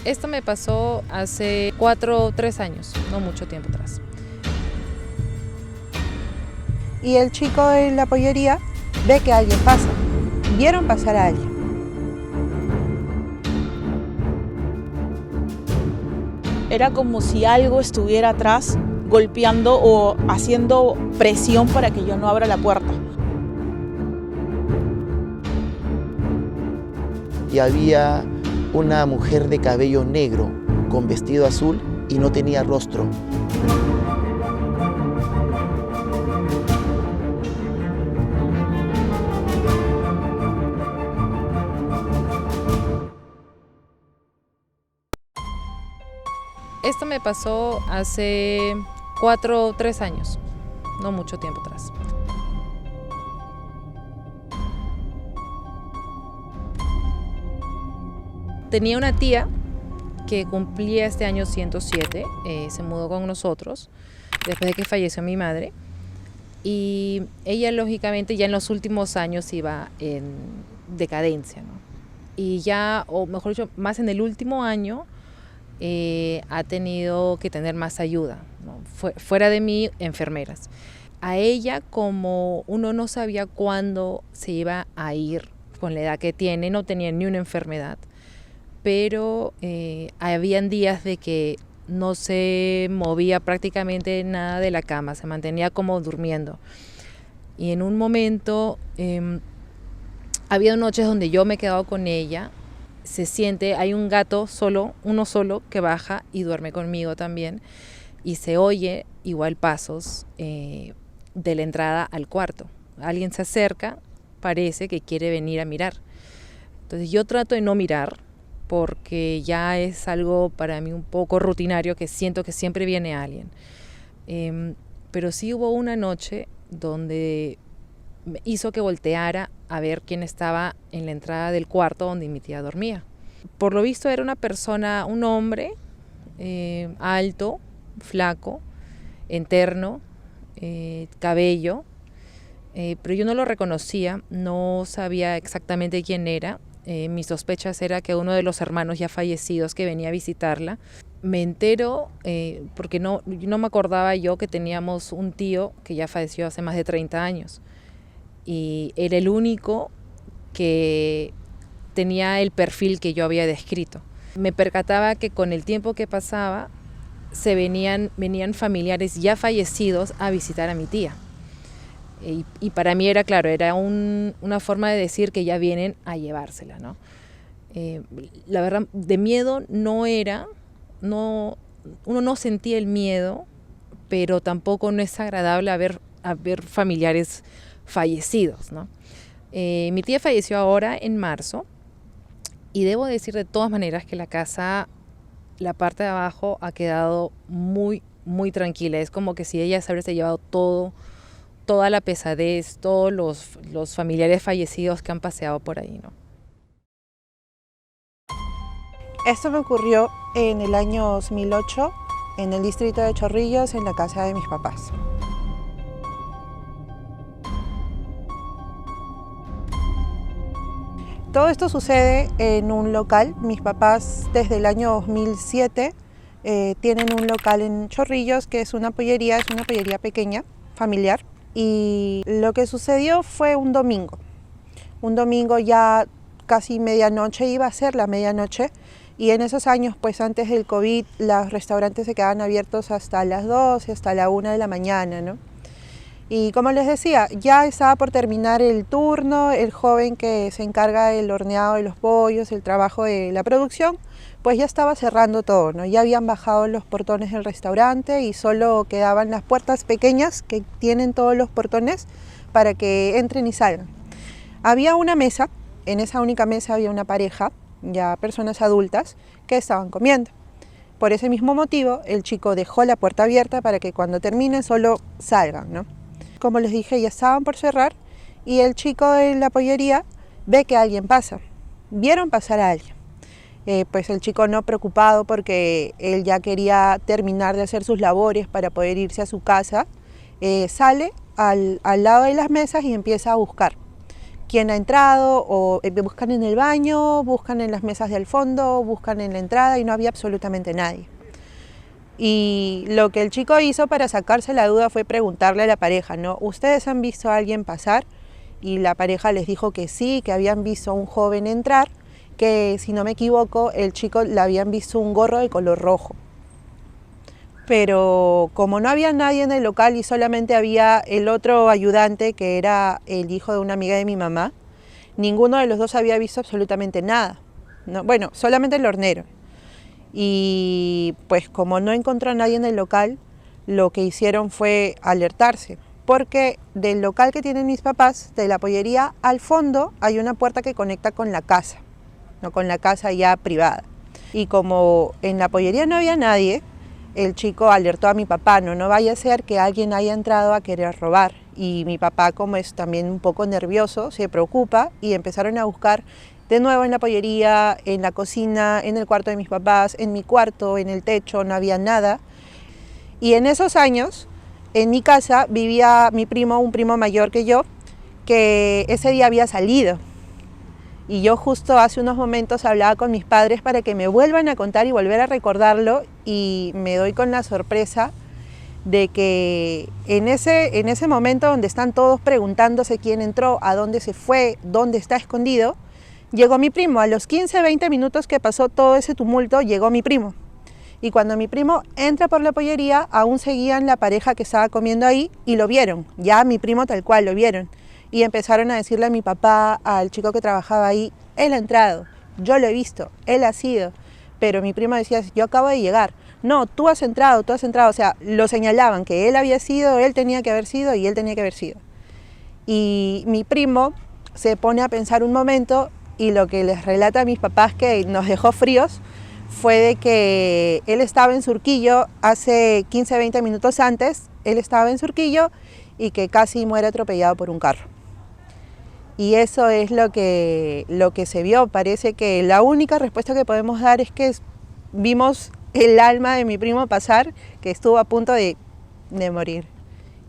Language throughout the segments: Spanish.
Esto me pasó hace 4 o 3 años, no mucho tiempo atrás. Y el chico en la pollería ve que alguien pasa. Vieron pasar a alguien. Era como si algo estuviera atrás, golpeando o haciendo presión para que yo no abra la puerta. Y había una mujer de cabello negro con vestido azul y no tenía rostro. Esto me pasó hace 4 o 3 años, no mucho tiempo atrás. Tenía una tía que cumplía este año 107, se mudó con nosotros después de que falleció mi madre, y ella lógicamente ya en los últimos años iba en decadencia, ¿no? Y ya, o mejor dicho, más en el último año ha tenido que tener más ayuda, ¿no? Fuera de mí, enfermeras. A ella, como uno no sabía cuándo se iba a ir con la edad que tiene, no tenía ni una enfermedad, pero habían días de que no se movía prácticamente nada de la cama, se mantenía como durmiendo. Y en un momento había noches donde yo me he quedado con ella, se siente, hay un gato solo, uno solo, que baja y duerme conmigo también, y se oye igual pasos de la entrada al cuarto. Alguien se acerca, parece que quiere venir a mirar. Entonces yo trato de no mirar, porque ya es algo para mí un poco rutinario, que siento que siempre viene alguien. Pero sí hubo una noche donde me hizo que volteara a ver quién estaba en la entrada del cuarto donde mi tía dormía. Por lo visto era una persona, un hombre alto, flaco, enterno, cabello, pero yo no lo reconocía, no sabía exactamente quién era. Mis sospechas era que uno de los hermanos ya fallecidos que venía a visitarla. Me entero porque no me acordaba yo que teníamos un tío que ya falleció hace más de 30 años. Y era el único que tenía el perfil que yo había descrito. Me percataba que con el tiempo que pasaba venían familiares ya fallecidos a visitar a mi tía. Y para mí era claro, era una forma de decir que ya vienen a llevársela, ¿no? La verdad, de miedo uno no sentía el miedo, pero tampoco no es agradable ver familiares fallecidos, ¿no? Mi tía falleció ahora en marzo, y debo decir de todas maneras que la casa, la parte de abajo ha quedado muy, muy tranquila. Es como que si ella se hubiese llevado toda la pesadez, todos los familiares fallecidos que han paseado por ahí, ¿no? Esto me ocurrió en el año 2008, en el distrito de Chorrillos, en la casa de mis papás. Todo esto sucede en un local. Mis papás desde el año 2007 tienen un local en Chorrillos que es una pollería pequeña, familiar. Y lo que sucedió fue un domingo ya casi medianoche, iba a ser la medianoche, y en esos años, pues antes del COVID, los restaurantes se quedaban abiertos hasta las 12, hasta la 1 de la mañana, ¿no? Y como les decía, ya estaba por terminar el turno, el joven que se encarga del horneado de los pollos, el trabajo de la producción, pues ya estaba cerrando todo, ¿no? Ya habían bajado los portones del restaurante y solo quedaban las puertas pequeñas que tienen todos los portones para que entren y salgan. Había una mesa, en esa única mesa había una pareja, ya personas adultas, que estaban comiendo. Por ese mismo motivo, el chico dejó la puerta abierta para que cuando terminen solo salgan, ¿no? Como les dije, ya estaban por cerrar y el chico en la pollería ve que alguien pasa. Vieron pasar a alguien. Pues el chico no preocupado porque él ya quería terminar de hacer sus labores para poder irse a su casa, sale al lado de las mesas y empieza a buscar. quién ha entrado, o buscan en el baño, buscan en las mesas del fondo, buscan en la entrada y no había absolutamente nadie. Y lo que el chico hizo para sacarse la duda fue preguntarle a la pareja, ¿no? ¿Ustedes han visto a alguien pasar? Y la pareja les dijo que sí, que habían visto a un joven entrar, que si no me equivoco, el chico le habían visto un gorro de color rojo. Pero como no había nadie en el local y solamente había el otro ayudante, que era el hijo de una amiga de mi mamá, ninguno de los dos había visto absolutamente nada. No, bueno, solamente el hornero. Y pues como no encontró a nadie en el local, lo que hicieron fue alertarse. Porque del local que tienen mis papás, de la pollería, al fondo hay una puerta que conecta con la casa, no con la casa ya privada. Y como en la pollería no había nadie, el chico alertó a mi papá, no vaya a ser que alguien haya entrado a querer robar. Y mi papá, como es también un poco nervioso, se preocupa y empezaron a buscar de nuevo en la pollería, en la cocina, en el cuarto de mis papás, en mi cuarto, en el techo, no había nada. Y en esos años, en mi casa vivía mi primo, un primo mayor que yo, que ese día había salido. Y yo justo hace unos momentos hablaba con mis padres para que me vuelvan a contar y volver a recordarlo, y me doy con la sorpresa de que en ese momento donde están todos preguntándose quién entró, a dónde se fue, dónde está escondido, llegó mi primo. A los 15, 20 minutos que pasó todo ese tumulto, llegó mi primo. Y cuando mi primo entra por la pollería, aún seguían la pareja que estaba comiendo ahí y lo vieron. Ya mi primo tal cual lo vieron. Y empezaron a decirle a mi papá, al chico que trabajaba ahí, él ha entrado, yo lo he visto, él ha sido. Pero mi primo decía, yo acabo de llegar. No, tú has entrado. O sea, lo señalaban, que él había sido, él tenía que haber sido y él tenía que haber sido. Y mi primo se pone a pensar un momento, y lo que les relata a mis papás, que nos dejó fríos, fue de que él estaba en Surquillo hace 15, 20 minutos antes, él estaba en Surquillo y que casi muere atropellado por un carro. Y eso es lo que se vio. Parece que la única respuesta que podemos dar es que vimos el alma de mi primo pasar, que estuvo a punto de morir.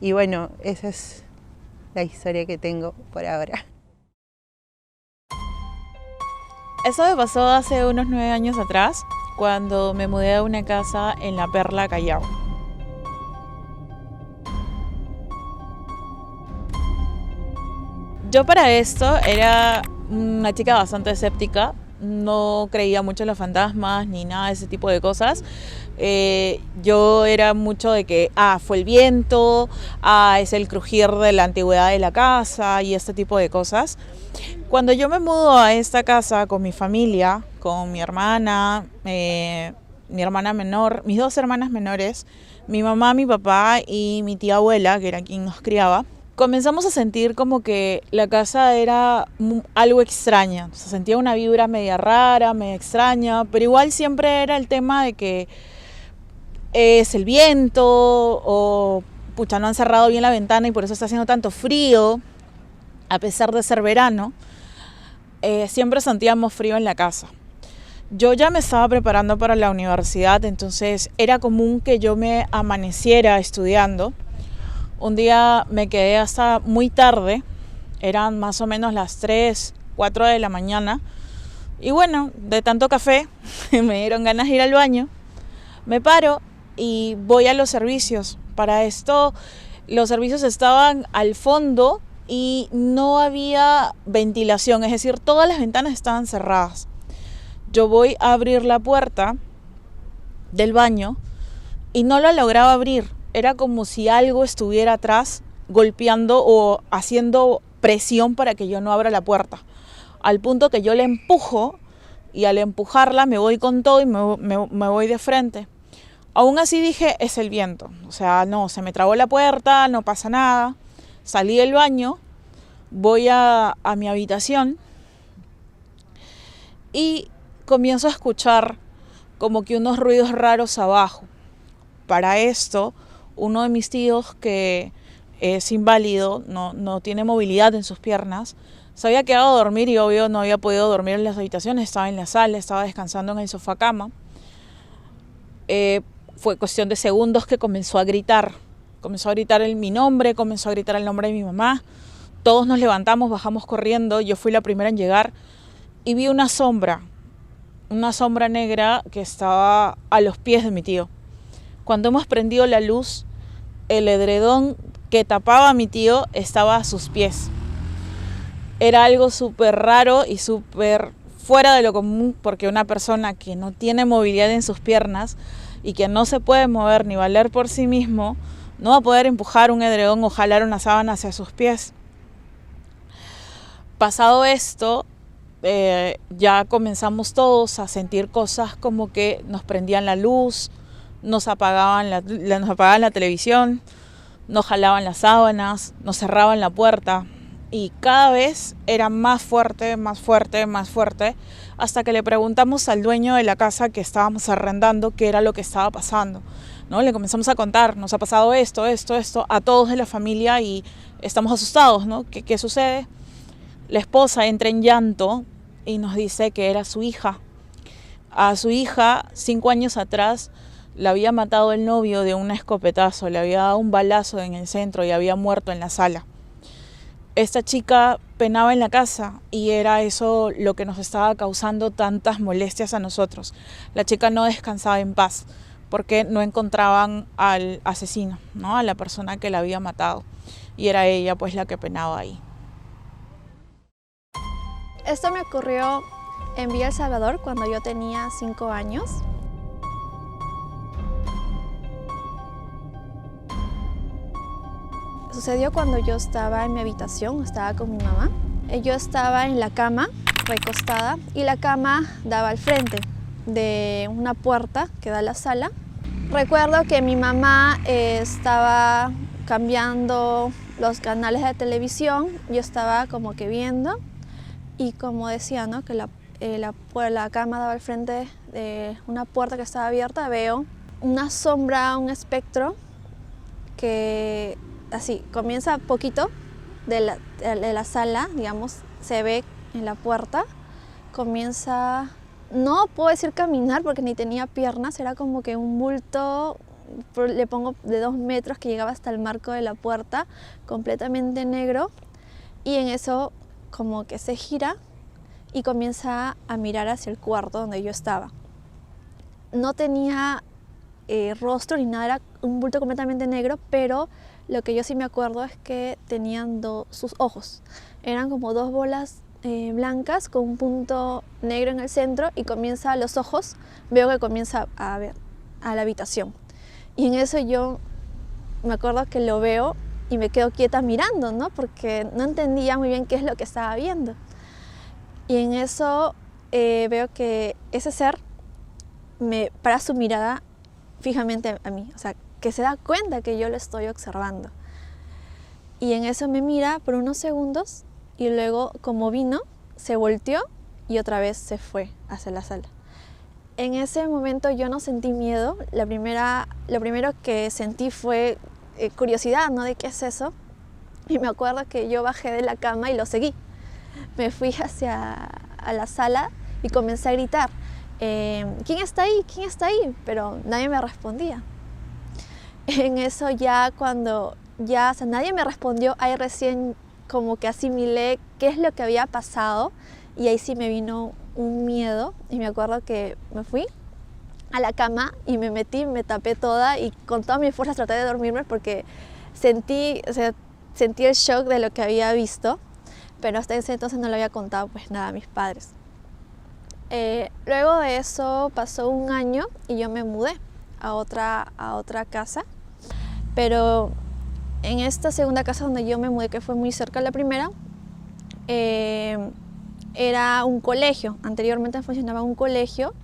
Y bueno, esa es la historia que tengo por ahora. Eso me pasó hace unos 9 años atrás, cuando me mudé a una casa en La Perla, Callao. Yo para esto era una chica bastante escéptica, no creía mucho en los fantasmas ni nada de ese tipo de cosas. Yo era mucho de que, fue el viento, es el crujir de la antigüedad de la casa y este tipo de cosas. Cuando yo me mudo a esta casa con mi familia, con mi hermana menor, mis 2 hermanas menores, mi mamá, mi papá y mi tía abuela, que era quien nos criaba, comenzamos a sentir como que la casa era algo extraña. Se sentía una vibra media rara, media extraña, pero igual siempre era el tema de que es el viento o pucha, no han cerrado bien la ventana y por eso está haciendo tanto frío, a pesar de ser verano. Siempre sentíamos frío en la casa. Yo ya me estaba preparando para la universidad, entonces era común que yo me amaneciera estudiando. Un día me quedé hasta muy tarde, eran más o menos las 3, 4 de la mañana. Y bueno, de tanto café me dieron ganas de ir al baño. Me paro y voy a los servicios. Para esto, los servicios estaban al fondo y no había ventilación, es decir, todas las ventanas estaban cerradas. Yo voy a abrir la puerta del baño y no la lograba abrir. Era como si algo estuviera atrás golpeando o haciendo presión para que yo no abra la puerta. Al punto que yo le empujo y al empujarla me voy con todo y me voy de frente. Aún así dije, es el viento. O sea, no, se me trabó la puerta, no pasa nada. Salí del baño, voy a mi habitación y comienzo a escuchar como que unos ruidos raros abajo. Para esto, uno de mis tíos, que es inválido, no tiene movilidad en sus piernas, se había quedado a dormir y obvio no había podido dormir en las habitaciones, estaba en la sala, estaba descansando en el sofá cama. Fue cuestión de segundos que comenzó a gritar mi nombre, comenzó a gritar el nombre de mi mamá. Todos nos levantamos, bajamos corriendo, yo fui la primera en llegar y vi una sombra negra que estaba a los pies de mi tío. Cuando hemos prendido la luz, el edredón que tapaba a mi tío estaba a sus pies. Era algo súper raro y súper fuera de lo común, porque una persona que no tiene movilidad en sus piernas y que no se puede mover ni valer por sí mismo, no va a poder empujar un edredón o jalar una sábana hacia sus pies. Pasado esto, ya comenzamos todos a sentir cosas como que nos prendían la luz, nos apagaban la televisión, nos jalaban las sábanas, nos cerraban la puerta. Y cada vez era más fuerte, más fuerte, más fuerte, hasta que le preguntamos al dueño de la casa que estábamos arrendando qué era lo que estaba pasando, ¿no? Le comenzamos a contar, nos ha pasado esto, a todos de la familia y estamos asustados, ¿no? ¿Qué sucede? La esposa entra en llanto y nos dice que era su hija. A su hija, 5 años atrás, la había matado el novio de un escopetazo, le había dado un balazo en el centro y había muerto en la sala. Esta chica penaba en la casa y era eso lo que nos estaba causando tantas molestias a nosotros. La chica no descansaba en paz porque no encontraban al asesino, ¿no? A la persona que la había matado. Y era ella pues la que penaba ahí. Esto me ocurrió en Villa El Salvador cuando yo tenía 5 años. Sucedió cuando yo estaba en mi habitación, estaba con mi mamá. Yo estaba en la cama, recostada, y la cama daba al frente de una puerta que da a la sala. Recuerdo que mi mamá estaba cambiando los canales de televisión, yo estaba como que viendo, y como decía, ¿no? Que la cama daba al frente de una puerta que estaba abierta, veo una sombra, un espectro que así, comienza poquito de la sala, digamos, se ve en la puerta, comienza, no puedo decir caminar porque ni tenía piernas, era como que un bulto, le pongo de 2 metros que llegaba hasta el marco de la puerta, completamente negro, y en eso como que se gira y comienza a mirar hacia el cuarto donde yo estaba. No tenía rostro ni nada, era un bulto completamente negro, pero lo que yo sí me acuerdo es que tenían sus ojos. Eran como 2 bolas blancas con un punto negro en el centro y comienza los ojos, veo que comienza a ver a la habitación. Y en eso yo me acuerdo que lo veo y me quedo quieta mirando, ¿no? Porque no entendía muy bien qué es lo que estaba viendo. Y en eso veo que ese ser me para su mirada fijamente a mí, o sea, que se da cuenta que yo lo estoy observando. Y en eso me mira por unos segundos y luego, como vino, se volteó y otra vez se fue hacia la sala. En ese momento yo no sentí miedo, lo primero que sentí fue curiosidad, ¿no? De qué es eso. Y me acuerdo que yo bajé de la cama y lo seguí. Me fui a la sala y comencé a gritar, ¿quién está ahí? ¿Quién está ahí? Pero nadie me respondía. En eso ya cuando o sea, nadie me respondió, ahí recién como que asimilé qué es lo que había pasado y ahí sí me vino un miedo y me acuerdo que me fui a la cama y me metí, me tapé toda y con todas mis fuerzas traté de dormirme porque sentí el shock de lo que había visto, pero hasta ese entonces no le había contado pues nada a mis padres. Luego de eso pasó un año y yo me mudé a otra casa. Pero en esta segunda casa donde yo me mudé, que fue muy cerca de la primera, era un colegio. Anteriormente funcionaba un colegio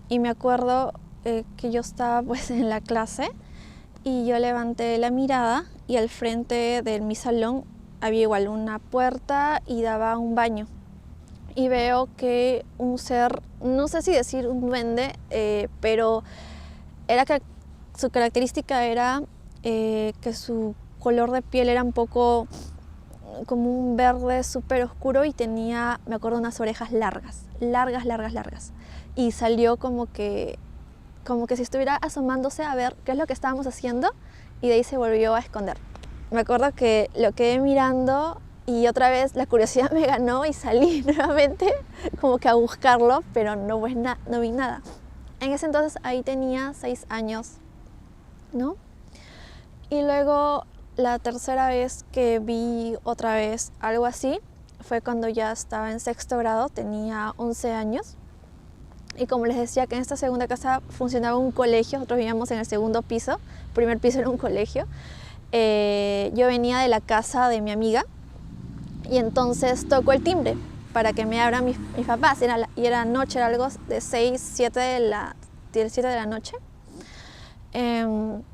y me acuerdo que yo estaba pues en la clase y yo levanté la mirada y al frente de mi salón había igual una puerta y daba a un baño. Y veo que un ser, no sé si decir un duende, pero su característica era que su color de piel era un poco como un verde súper oscuro y tenía, me acuerdo, unas orejas largas. Y salió como que si estuviera asomándose a ver qué es lo que estábamos haciendo y de ahí se volvió a esconder. Me acuerdo que lo quedé mirando y otra vez la curiosidad me ganó y salí nuevamente como que a buscarlo, pero no, pues no vi nada. En ese entonces ahí tenía 6 años, ¿no? Y luego la tercera vez que vi otra vez algo así fue cuando ya estaba en 6º grado, tenía 11 años. Y como les decía que en esta segunda casa funcionaba un colegio, nosotros vivíamos en el 2º piso, el primer piso era un colegio. Yo venía de la casa de mi amiga y entonces tocó el timbre para que me abran mis papás. Y era noche, era algo de 7 de la noche. En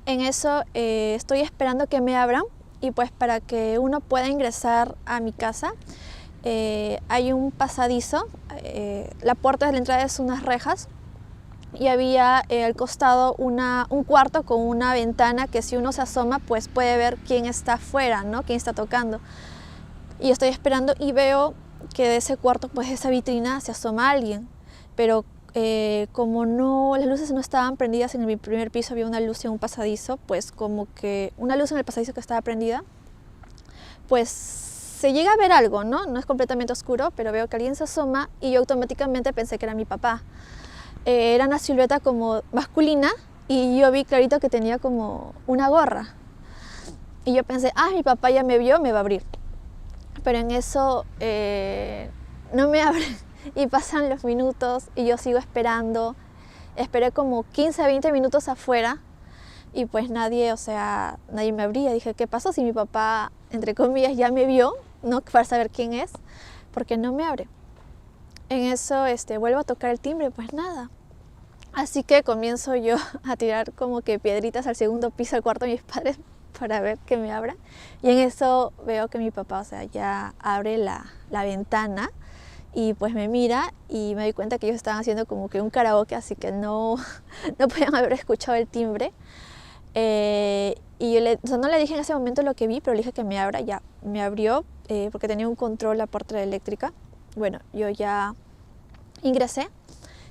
eso estoy esperando que me abran y pues para que uno pueda ingresar a mi casa hay un pasadizo, la puerta de la entrada es unas rejas y había al costado un cuarto con una ventana que si uno se asoma pues puede ver quién está afuera, ¿no? Quién está tocando. Y estoy esperando y veo que de ese cuarto, pues de esa vitrina se asoma alguien, pero como las luces no estaban prendidas en mi primer piso, había una luz en un pasadizo, pues como que una luz en el pasadizo que estaba prendida, pues se llega a ver algo, ¿no? No es completamente oscuro, pero veo que alguien se asoma y yo automáticamente pensé que era mi papá. Era una silueta como masculina y yo vi clarito que tenía como una gorra. Y yo pensé, mi papá ya me vio, me va a abrir. Pero en eso no me abre y pasan los minutos y yo sigo esperando. Esperé como 15 a 20 minutos afuera y pues nadie me abría. Dije, ¿qué pasó si mi papá, entre comillas, ya me vio, ¿no? Para saber quién es, porque no me abre. En eso vuelvo a tocar el timbre, pues nada. Así que comienzo yo a tirar como que piedritas al 2º piso, al cuarto de mis padres, para ver que me abran. Y en eso veo que mi papá, ya abre la ventana y pues me mira y me doy cuenta que ellos estaban haciendo como que un karaoke, así que no podían haber escuchado el timbre. Y yo no le dije en ese momento lo que vi, pero le dije que me abra. Ya me abrió porque tenía un control la puerta eléctrica. Bueno, yo ya ingresé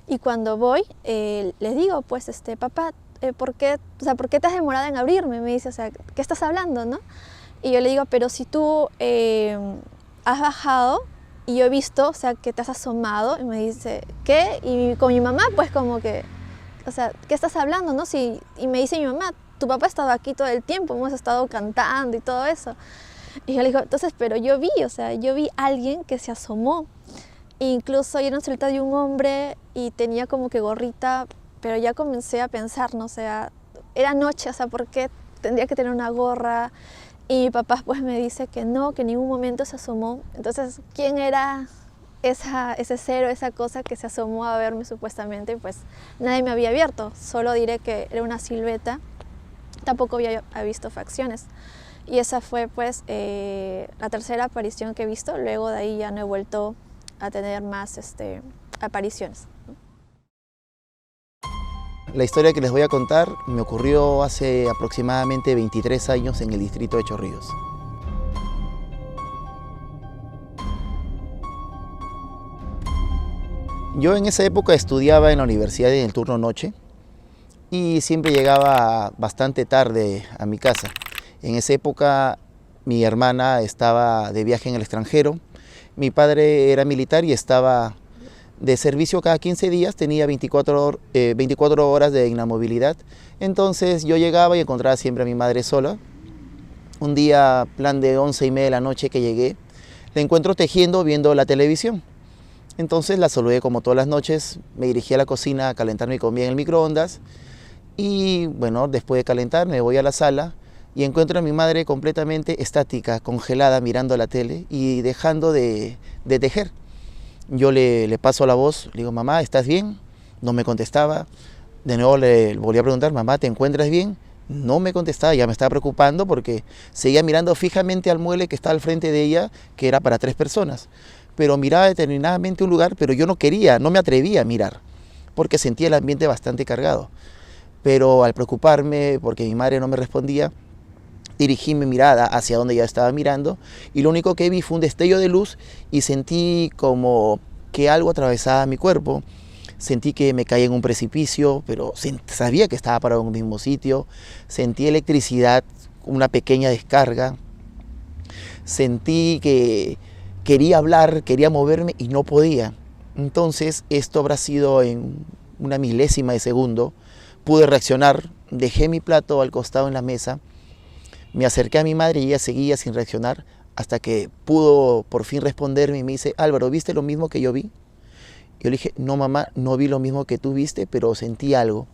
y cuando voy les digo, pues papá, ¿por qué te has demorado en abrirme? Me dice, ¿qué estás hablando, no? Y yo le digo, pero si tú has bajado y yo he visto, que te has asomado. Y me dice, ¿qué? Y con mi mamá, pues como que, ¿qué estás hablando, no? Y me dice mi mamá, tu papá estaba aquí todo el tiempo, hemos estado cantando y todo eso. Y yo le digo, entonces, pero yo vi a alguien que se asomó. E incluso era una silueta de un hombre y tenía como que gorrita, pero ya comencé a pensar, ¿no? Era noche, ¿por qué tendría que tener una gorra? Y mi papá pues me dice que no, que en ningún momento se asomó. Entonces, ¿quién era ese ser o esa cosa que se asomó a verme supuestamente? Pues nadie me había abierto, solo diré que era una silueta. Tampoco había visto facciones. Y esa fue pues la tercera aparición que he visto. Luego de ahí ya no he vuelto a tener más apariciones. La historia que les voy a contar me ocurrió hace aproximadamente 23 años en el distrito de Chorrillos. Yo en esa época estudiaba en la universidad en el turno noche y siempre llegaba bastante tarde a mi casa. En esa época mi hermana estaba de viaje en el extranjero, mi padre era militar y estaba de servicio cada 15 días, tenía 24 horas de inamovilidad. Entonces yo llegaba y encontraba siempre a mi madre sola. Un día, plan de 11:30 de la noche que llegué, la encuentro tejiendo viendo la televisión. Entonces la saludé como todas las noches, me dirigí a la cocina a calentar mi comida en el microondas y bueno, después de calentar me voy a la sala y encuentro a mi madre completamente estática, congelada, mirando la tele y dejando de tejer. Yo le paso la voz, le digo, mamá, ¿estás bien? No me contestaba. De nuevo le volví a preguntar, mamá, ¿te encuentras bien? No me contestaba, ya me estaba preocupando porque seguía mirando fijamente al mueble que estaba al frente de ella, que era para 3 personas. Pero miraba determinadamente un lugar, pero yo no me atrevía a mirar, porque sentía el ambiente bastante cargado. Pero al preocuparme, porque mi madre no me respondía, dirigí mi mirada hacia donde ella estaba mirando y lo único que vi fue un destello de luz y sentí como que algo atravesaba mi cuerpo. Sentí que me caía en un precipicio, pero sabía que estaba parado en el mismo sitio. Sentí electricidad, una pequeña descarga. Sentí que quería hablar, quería moverme y no podía. Entonces esto habrá sido en una milésima de segundo. Pude reaccionar, dejé mi plato al costado en la mesa, me acerqué a mi madre y ella seguía sin reaccionar hasta que pudo por fin responderme y me dice: Álvaro, ¿viste lo mismo que yo vi? Yo le dije: no, mamá, no vi lo mismo que tú viste, pero sentí algo.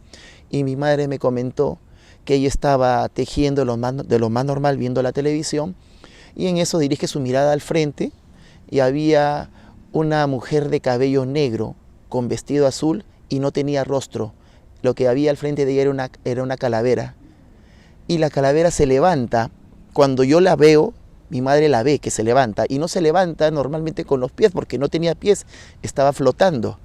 Y mi madre me comentó que ella estaba tejiendo de lo más normal viendo la televisión, y en eso dirige su mirada al frente y había una mujer de cabello negro con vestido azul y no tenía rostro. Lo que había al frente de ella era una calavera. Y la calavera se levanta. Cuando yo la veo, mi madre la ve que se levanta. Y no se levanta normalmente con los pies porque no tenía pies, estaba flotando.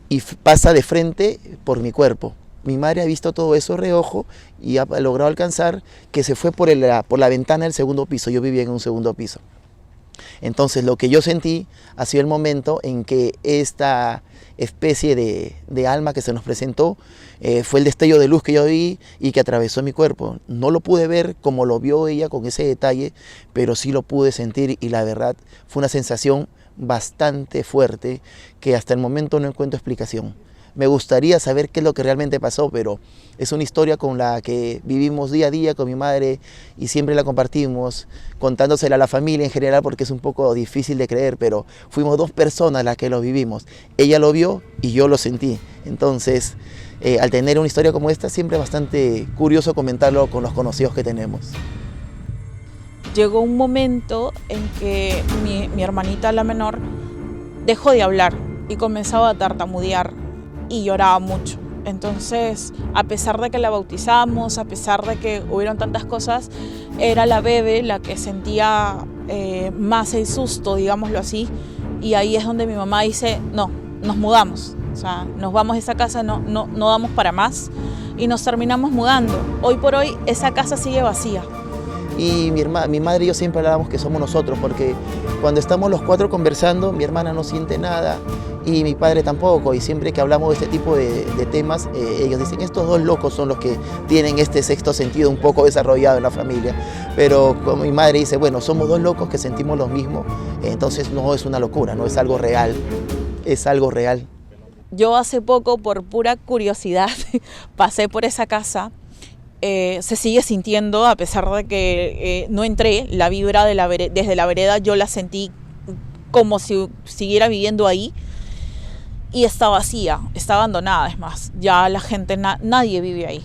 Y pasa de frente por mi cuerpo. Mi madre ha visto todo eso de reojo y ha logrado alcanzar que se fue por la ventana del segundo piso. Yo vivía en un segundo piso. Entonces lo que yo sentí ha sido el momento en que esta especie de alma que se nos presentó fue el destello de luz que yo vi y que atravesó mi cuerpo. No lo pude ver como lo vio ella con ese detalle, pero sí lo pude sentir y la verdad fue una sensación bastante fuerte que hasta el momento no encuentro explicación. Me gustaría saber qué es lo que realmente pasó, pero es una historia con la que vivimos día a día con mi madre y siempre la compartimos, contándosela a la familia en general porque es un poco difícil de creer, pero fuimos dos personas las que lo vivimos. Ella lo vio y yo lo sentí. Entonces, al tener una historia como esta, siempre es bastante curioso comentarlo con los conocidos que tenemos. Llegó un momento en que mi hermanita, la menor, dejó de hablar y comenzaba a tartamudear y lloraba mucho. Entonces, a pesar de que la bautizamos, a pesar de que hubieron tantas cosas, era la bebé la que sentía más el susto, digámoslo así, y ahí es donde mi mamá dice: no, nos mudamos, o sea, nos vamos de esa casa, no damos para más, y nos terminamos mudando. Hoy por hoy esa casa sigue vacía. Y mi madre y yo siempre hablábamos que somos nosotros, porque cuando estamos los cuatro conversando, mi hermana no siente nada y mi padre tampoco. Y siempre que hablamos de este tipo de temas, ellos dicen: estos dos locos son los que tienen este sexto sentido un poco desarrollado en la familia. Pero como mi madre dice: bueno, somos dos locos que sentimos lo mismo, entonces no es una locura, no es algo real, es algo real. Yo hace poco, por pura curiosidad, pasé por esa casa. Se sigue sintiendo, a pesar de que no entré, la vibra desde la vereda yo la sentí como si siguiera viviendo ahí, y está vacía, está abandonada. Es más, ya la gente, nadie vive ahí.